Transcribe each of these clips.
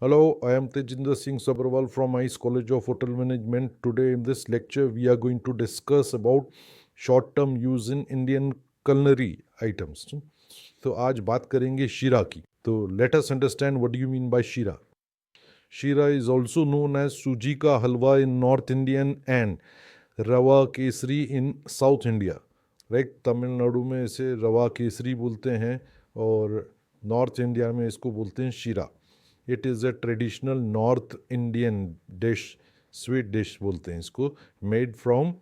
Hello, I am Tejinder Singh Sabharwal from ICE College of Hotel Management. Today in this lecture, we are going to discuss about short-term use in Indian culinary items. तो आज बात करेंगे शीरा की. तो let us understand what do you mean by शीरा. Shira is also known as सूजी का हलवा in North Indian and रवा Kesari in South India. Right, Tamil Nadu में इसे रवा केसरी बोलते हैं और नॉर्थ इंडिया में इसको बोलते हैं शीरा. It is a traditional north Indian dish, sweet dish बोलते हैं इसको, मेड फ्रॉम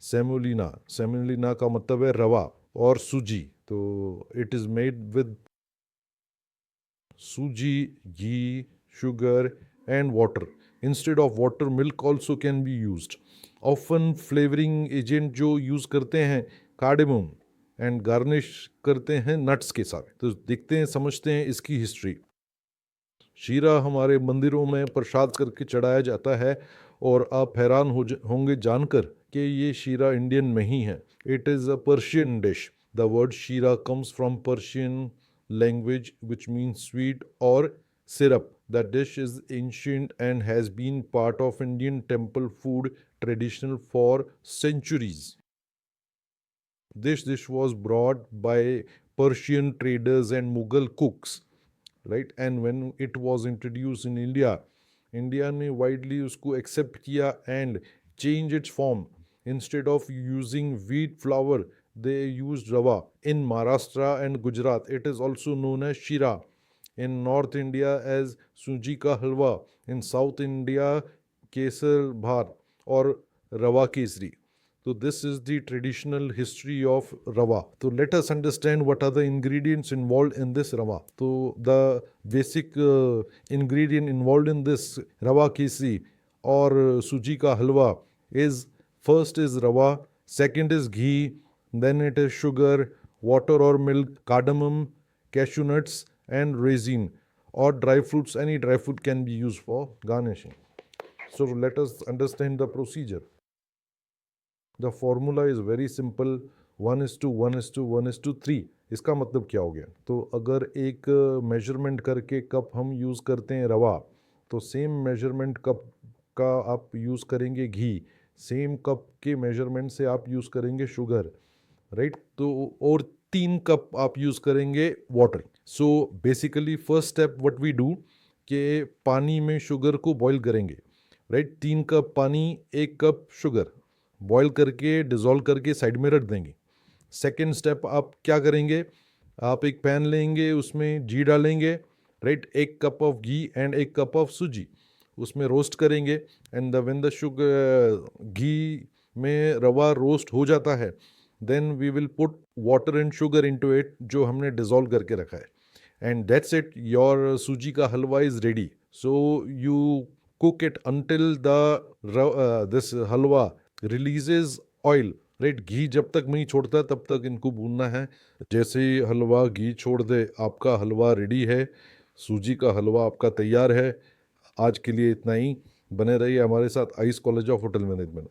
सेमोलिना. सेमोलिना का मतलब है रवा और सूजी. तो इट इज़ मेड विद सूजी, घी, sugar and water. Instead of water, milk also can be used. Often flavoring agent जो यूज़ करते हैं कार्डेमम एंड गार्निश करते हैं नट्स के साथ. तो देखते हैं, समझते हैं इसकी हिस्ट्री. शीरा हमारे मंदिरों में प्रसाद करके चढ़ाया जाता है और आप हैरान होंगे जानकर कि ये शीरा इंडियन में ही है. It is a Persian dish. The word sheera comes from Persian language which means sweet or syrup. The dish is ancient and has been part of Indian temple food tradition for centuries. This dish was brought by Persian traders and Mughal cooks, right? And when it was introduced in India, India ने widely उसको accept किया and change its form. Instead of using wheat flour, they used rava. In Maharashtra and Gujarat, it is also known as shira. In North India as सूजी का हलवा. In South India, केसर भात और रवा Kesari. So this is the traditional history of rava. So let us understand what are the ingredients involved in this rava. So the basic ingredient involved in this rava kesri or suji ka halwa is, first is rava, second is ghee, then it is sugar, water or milk, cardamom, cashew nuts and raisin or dry fruits. Any dry fruit can be used for garnishing. So let us understand the procedure. The formula is very simple. 1:1:1:3. इसका मतलब क्या हो गया? तो अगर एक measurement करके cup हम यूज़ करते हैं रवा, तो सेम मेजरमेंट कप का आप यूज़ करेंगे घी, सेम कप के मेजरमेंट से आप यूज़ करेंगे शुगर, राइट? तो और 3 कप आप यूज़ करेंगे water. So basically first step what we do कि पानी में शुगर को बॉईल करेंगे, राइट? 3 कप पानी, 1 कप शुगर बॉईल करके डिज़ोल्व करके साइड में रख देंगे. सेकेंड स्टेप आप क्या करेंगे? आप एक पैन लेंगे, उसमें घी डालेंगे, right? 1 cup of ghee and 1 cup of suji उसमें रोस्ट करेंगे. एंड व्हेन द शुगर घी में रवा रोस्ट हो जाता है, then we will put water and sugar into it जो हमने डिज़ोल्व करके रखा है. And that's it, your sooji का halwa is ready. So you cook it until the this halwa releases oil, right? घी जब तक नहीं छोड़ता तब तक इनको भूनना है. जैसे ही हलवा घी छोड़ दे, आपका हलवा रेडी है. सूजी का हलवा आपका तैयार है. आज के लिए इतना ही. बने रहिए हमारे साथ ice college of hotel management.